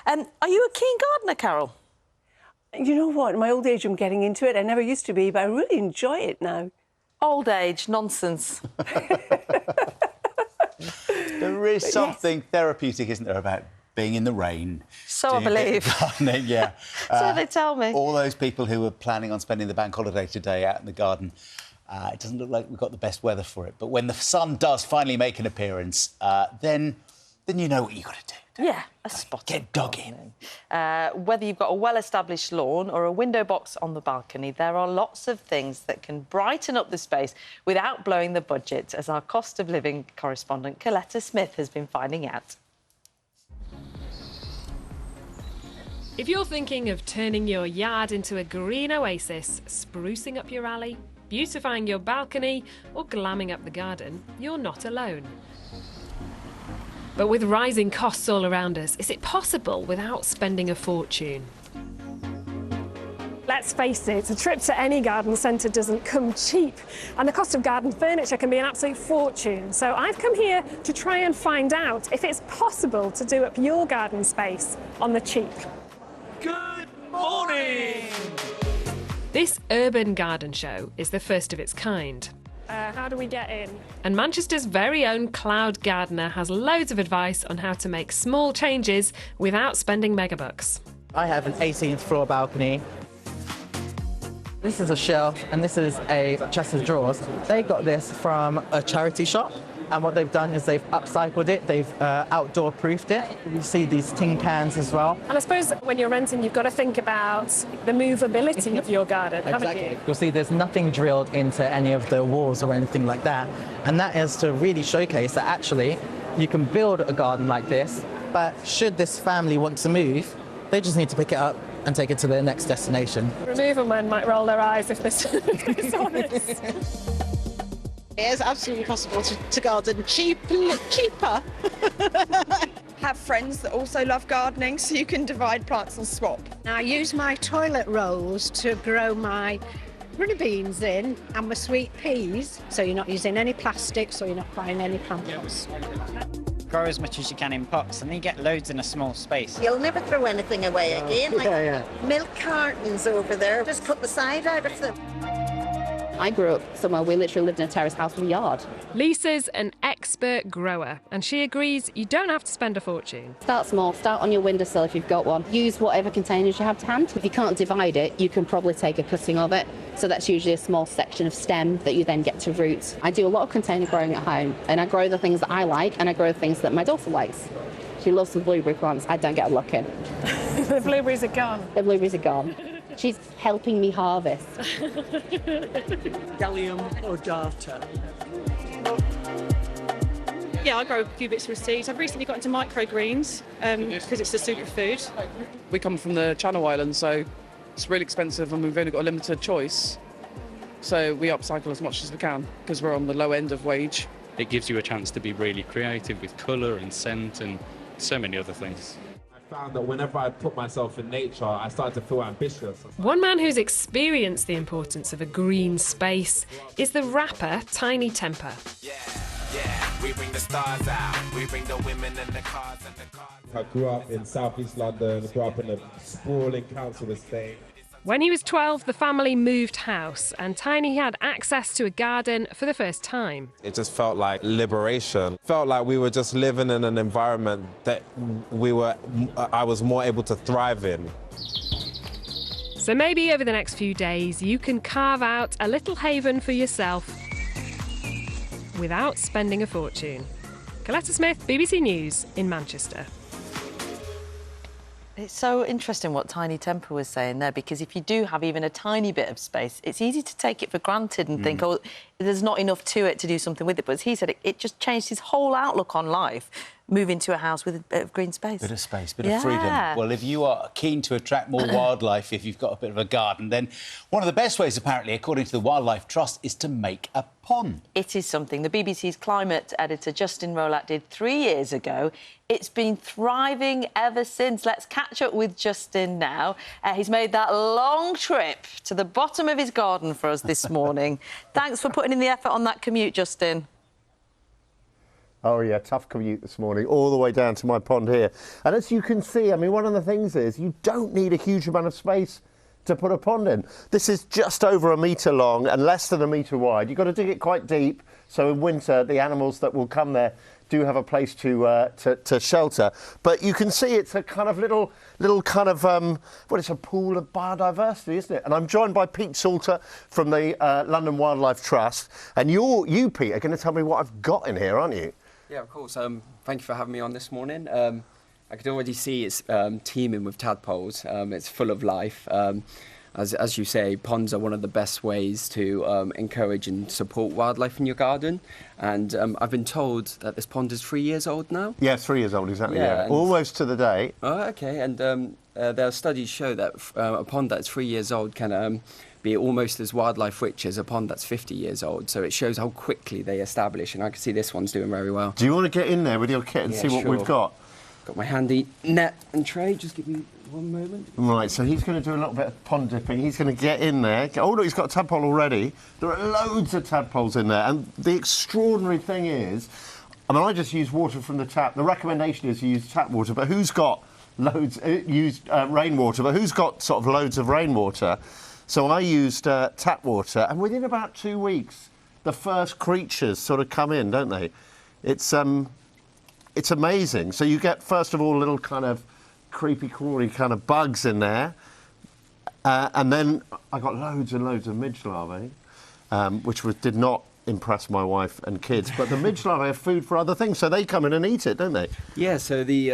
Are you a keen gardener, Carol? You know what? In my old age, I'm getting into it. I never used to be, but I really enjoy it now. Old age, nonsense. There is something therapeutic, isn't there, about being in the rain? So I believe. Gardening, yeah. So they tell me. All those people who were planning on spending the bank holiday today out in the garden, it doesn't look like we've got the best weather for it. But when the sun does finally make an appearance, then you know what you've got to do. Yeah, a spot. Get dug in. Whether you've got a well-established lawn or a window box on the balcony, there are lots of things that can brighten up the space without blowing the budget, as our cost of living correspondent Coletta Smith has been finding out. If you're thinking of turning your yard into a green oasis, sprucing up your alley, beautifying your balcony or glamming up the garden, you're not alone. But with rising costs all around us, is it possible without spending a fortune? Let's face it, a trip to any garden centre doesn't come cheap, and the cost of garden furniture can be an absolute fortune. So I've come here to try and find out if it's possible to do up your garden space on the cheap. Good morning! This urban garden show is the first of its kind. How do we get in? And Manchester's very own Cloud Gardener has loads of advice on how to make small changes without spending megabucks. I have an 18th floor balcony. This is a shelf and this is a chest of drawers. They got this from a charity shop, and what they've done is they've upcycled it, they've outdoor proofed it. You see these tin cans as well. And I suppose when you're renting, you've got to think about the movability of your garden, haven't you? You'll see there's nothing drilled into any of the walls or anything like that. And that is to really showcase that actually you can build a garden like this, but should this family want to move, they just need to pick it up and take it to their next destination. Removal men might roll their eyes if they're honest. It is absolutely possible to garden cheaper. Have friends that also love gardening, so you can divide plants and swap. I use my toilet rolls to grow my runny beans in and my sweet peas, so you're not using any plastics or you're not buying any plant pots. Grow as much as you can in pots and then you get loads in a small space. You'll never throw anything away again. Milk cartons over there, just cut the side out of them. I grew up somewhere we literally lived in a terrace house with a yard. Lisa's an expert grower, and she agrees you don't have to spend a fortune. Start small, start on your windowsill if you've got one. Use whatever containers you have to hand. If you can't divide it, you can probably take a cutting of it. So that's usually a small section of stem that you then get to root. I do a lot of container growing at home, and I grow the things that I like, and I grow the things that my daughter likes. She loves the blueberry plants. I don't get a look in. The blueberries are gone. The blueberries are gone. She's helping me harvest. Gallium odata. Yeah, I grow a few bits with seeds. I've recently got into microgreens because it's a superfood. We come from the Channel Islands, so it's really expensive and we've only got a limited choice. So we upcycle as much as we can because we're on the low end of wage. It gives you a chance to be really creative with colour and scent and so many other things. I found that whenever I put myself in nature, I started to feel ambitious. One man who's experienced the importance of a green space is the rapper Tiny Temper. We bring the stars out, we bring the women and the cars and the cars. I grew up in southeast London, grew up in a sprawling council estate. When he was 12, the family moved house and Tiny had access to a garden for the first time. It just felt like liberation. Felt like we were just living in an environment that I was more able to thrive in. So maybe over the next few days you can carve out a little haven for yourself without spending a fortune. Coletta Smith, BBC News in Manchester. It's so interesting what Tiny Temper was saying there, because if you do have even a tiny bit of space, it's easy to take it for granted and think, oh, there's not enough to it to do something with it. But as he said, it just changed his whole outlook on life, moving to a house with a bit of green space. Bit of space, bit of freedom. Well, if you are keen to attract more wildlife, if you've got a bit of a garden, then one of the best ways, apparently, according to the Wildlife Trust, is to make a pond. It is something the BBC's climate editor Justin Rowlatt did 3 years ago. It's been thriving ever since. Let's catch up with Justin now. He's made that long trip to the bottom of his garden for us this morning. Thanks for putting in the effort on that commute, Justin. Oh yeah, tough commute this morning, all the way down to my pond here. And as you can see, I mean, one of the things is you don't need a huge amount of space to put a pond in. This is just over 1 metre long and less than 1 metre wide. You've got to dig it quite deep, so in winter the animals that will come there do have a place to shelter. But you can see it's a kind of little kind of, well, it's a pool of biodiversity, isn't it? And I'm joined by Pete Salter from the London Wildlife Trust. And you, Pete, are going to tell me what I've got in here, aren't you? Yeah, of course. Thank you for having me on this morning. I can already see it's teeming with tadpoles. It's full of life. As you say, ponds are one of the best ways to encourage and support wildlife in your garden. And I've been told that this pond is 3 years old now. Yeah, 3 years old, exactly. Yeah. Almost to the day. Oh, okay. And there are studies show that a pond that's 3 years old can be almost as wildlife rich as a pond that's 50 years old. So it shows how quickly they establish. And I can see this one's doing very well. Do you want to get in there with your kit and see what we've got? Got my handy net and tray. Just give me 1 moment. Right, so he's going to do a little bit of pond dipping. He's going to get in there. Oh, look, he's got a tadpole already. There are loads of tadpoles in there. And the extraordinary thing is, I mean, I just use water from the tap. The recommendation is to use tap water, but who's got loads, rainwater, but who's got sort of loads of rainwater? So I used tap water, and within about 2 weeks, the first creatures sort of come in, don't they? It's amazing. So you get, first of all, little kind of creepy crawly kind of bugs in there. And then I got loads and loads of midge larvae, which did not impress my wife and kids. But the midge larvae have food for other things, so they come in and eat it, don't they? Yeah, so the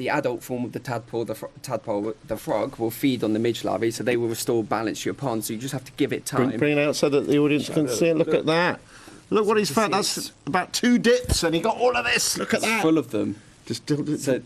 adult form of the tadpole, the frog, will feed on the midge larvae, so they will restore balance to your pond. So you just have to give it time. Bring it out so that the audience can see it. Look at that. Look what he's found. That's about 2 dips, and he got all of this. Look at that. Full of them. So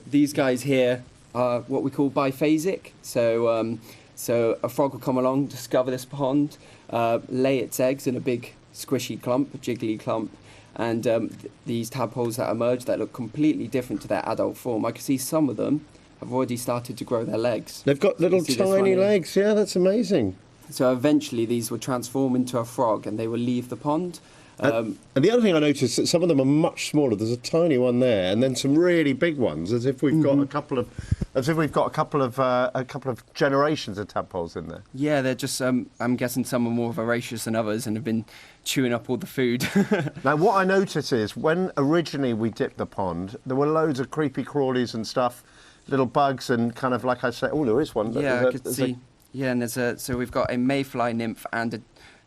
these guys here are what we call biphasic. So a frog will come along, discover this pond, lay its eggs in a big squishy clump, a jiggly clump, and these tadpoles that emerge that look completely different to their adult form. I can see some of them have already started to grow their legs. They've got little tiny legs. Yeah, that's amazing. So eventually these will transform into a frog and they will leave the pond. And the other thing I noticed is that some of them are much smaller. There's a tiny one there, and then some really big ones, as if we've got a couple of generations of tadpoles in there. Yeah, they're just. I'm guessing some are more voracious than others and have been chewing up all the food. Now, what I notice is when originally we dipped the pond, there were loads of creepy crawlies and stuff, little bugs, and kind of like I said. Oh, there is one. Yeah, I could see. Yeah, and so we've got a mayfly nymph and a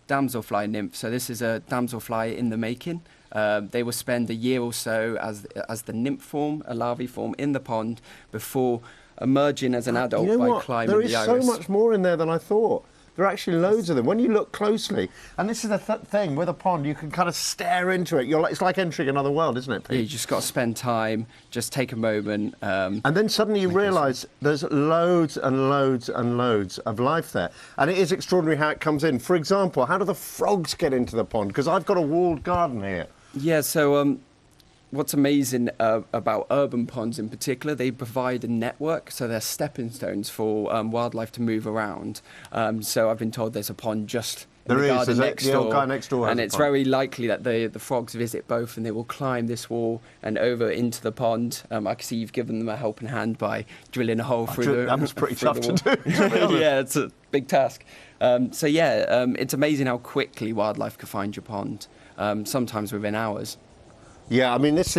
damselfly nymph. So this is a damselfly in the making. They will spend a year or so as the nymph form, a larvae form, in the pond before emerging as an adult by climbing the iris. There is so much more in there than I thought. There are actually loads of them. When you look closely, and this is the thing with a pond, you can kind of stare into it. It's like entering another world, isn't it, Pete? Yeah, you just got to spend time, just take a moment. And then suddenly you realise there's loads and loads and loads of life there. And it is extraordinary how it comes in. For example, how do the frogs get into the pond? Because I've got a walled garden here. Yeah, so what's amazing about urban ponds in particular, they provide a network, so they're stepping stones for wildlife to move around. So I've been told there's a pond just in the garden next door. The old guy next door has a pond. Very likely that the frogs visit both, and they will climb this wall and over into the pond. I can see you've given them a helping hand by drilling a hole through the. That was pretty tough to do. Yeah, it's a big task. So yeah, it's amazing how quickly wildlife can find your pond. Sometimes within hours. Yeah, I mean, it's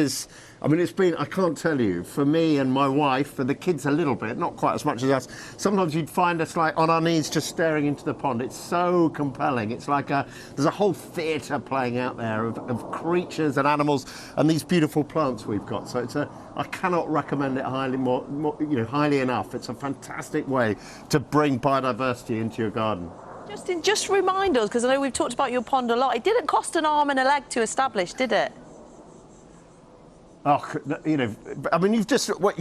been, I can't tell you, for me and my wife, and the kids a little bit, not quite as much as us, sometimes you'd find us like on our knees just staring into the pond. It's so compelling. It's like there's a whole theatre playing out there of creatures and animals and these beautiful plants we've got. So I cannot recommend it highly enough. It's a fantastic way to bring biodiversity into your garden. Justin, just remind us, because I know we've talked about your pond a lot, it didn't cost an arm and a leg to establish, did it? Oh, I mean, you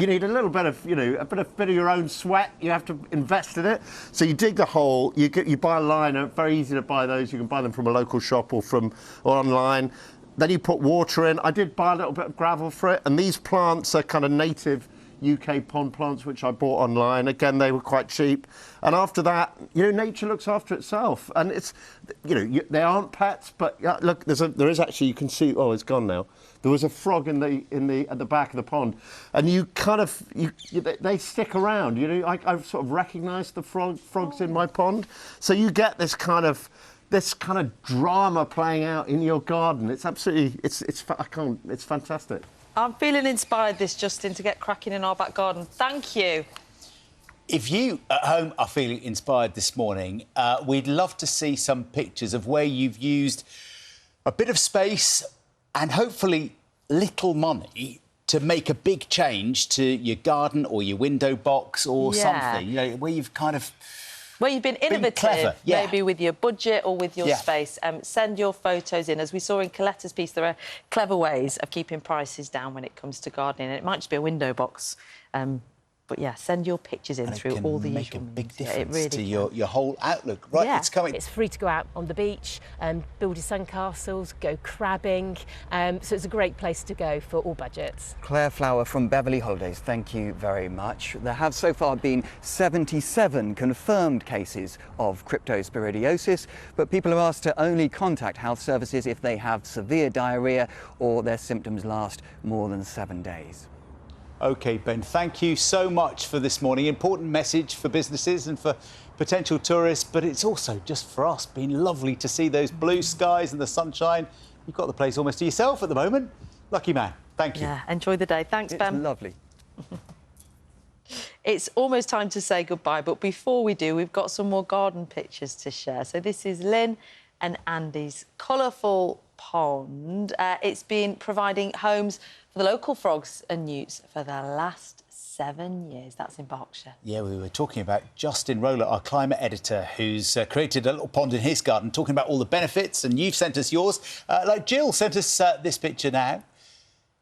need a little bit of, a bit of your own sweat. You have to invest in it. So you dig the hole, you buy a liner, very easy to buy those. You can buy them from a local shop or online. Then you put water in. I did buy a little bit of gravel for it, and these plants are kind of native UK pond plants, which I bought online. Again, they were quite cheap. And after that, you know, nature looks after itself. And it's, you know, they aren't pets, but look, there is actually, you can see, oh, it's gone now. There was a frog at the back of the pond, and you kind of, they stick around. You know, I've sort of recognised the frogs in my pond. So you get this kind of drama playing out in your garden. It's absolutely, it's fantastic. I'm feeling inspired, Justin, to get cracking in our back garden. Thank you. If you at home are feeling inspired this morning, we'd love to see some pictures of where you've used a bit of space and hopefully little money to make a big change to your garden or your window box or something, you know, where you've kind of... Where you've been innovative, clever, maybe with your budget or with your space. Send your photos in. As we saw in Coletta's piece, there are clever ways of keeping prices down when it comes to gardening. It might just be a window box. But yeah, send your pictures in through all the usual means. It can make a big difference it really to can. your whole outlook. Right, it's coming. It's free to go out on the beach, build your sandcastles, go crabbing. So it's a great place to go for all budgets. Claire Flower from Beverly Holidays, thank you very much. There have so far been 77 confirmed cases of cryptosporidiosis, but people are asked to only contact health services if they have severe diarrhoea or their symptoms last more than 7 days. OK, Ben, thank you so much for this morning. Important message for businesses and for potential tourists, but it's also just for us been lovely to see those blue skies and the sunshine. You've got the place almost to yourself at the moment. Lucky man. Thank you. Yeah, enjoy the day. Thanks, Ben. It's lovely. It's almost time to say goodbye, but before we do, we've got some more garden pictures to share. So this is Lynn and Andy's colourful pond. It's been providing homes for the local frogs and newts for the last 7 years. That's in Berkshire. Yeah, we were talking about Justin Roller, our climate editor, who's created a little pond in his garden, talking about all the benefits, and you've sent us yours. Like Jill sent us this picture now.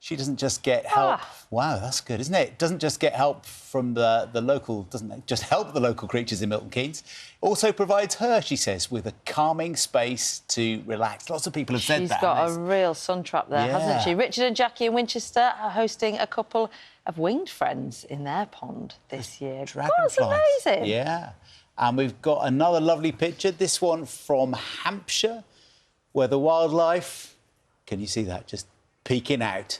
She doesn't just get help. Wow, that's good, isn't it? Doesn't just get help from the local, doesn't just help the local creatures in Milton Keynes. Also provides her, she says, with a calming space to relax. Lots of people have said that. She's got a real sun trap there, hasn't she? Richard and Jackie in Winchester are hosting a couple of winged friends in their pond this year. Dragonflies. That's amazing. Yeah. And we've got another lovely picture, this one from Hampshire, where the wildlife... Can you see that? Just peeking out.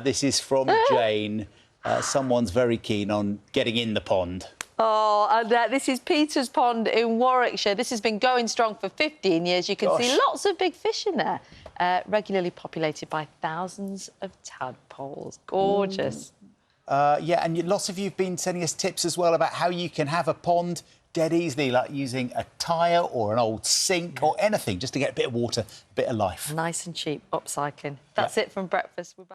This is from Jane. Someone's very keen on getting in the pond. Oh, and this is Peter's Pond in Warwickshire. This has been going strong for 15 years. You can see lots of big fish in there, regularly populated by thousands of tadpoles. Gorgeous. Yeah, and lots of you have been sending us tips as well about how you can have a pond dead easily, like using a tyre or an old sink or anything, just to get a bit of water, a bit of life. Nice and cheap, upcycling. That's it from breakfast. We're back.